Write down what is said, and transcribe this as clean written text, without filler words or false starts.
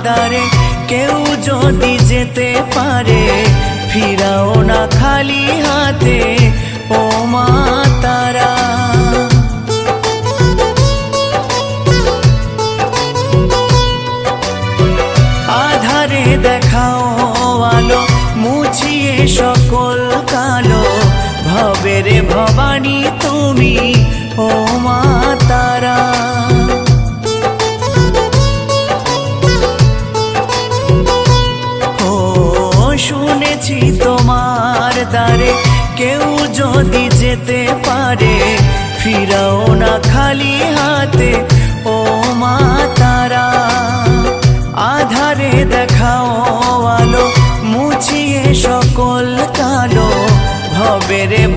দ্বারে কেউ যদি যেতে পারে, ফিরাও না খালি হাতে ও মা তারা। আধারে দেখাও আলো, মুছিয়ে সকল কালো, ভবের ভবানী তুমি ও মা তারা। ও শুনেছি তোমার দ্বারে কেউ যদি যেতে পারে, ফিরাও না খালি হাতে ও মা তারা। আধারে দেখাও আলো, মুছিয়ে সকল কালো, ভবের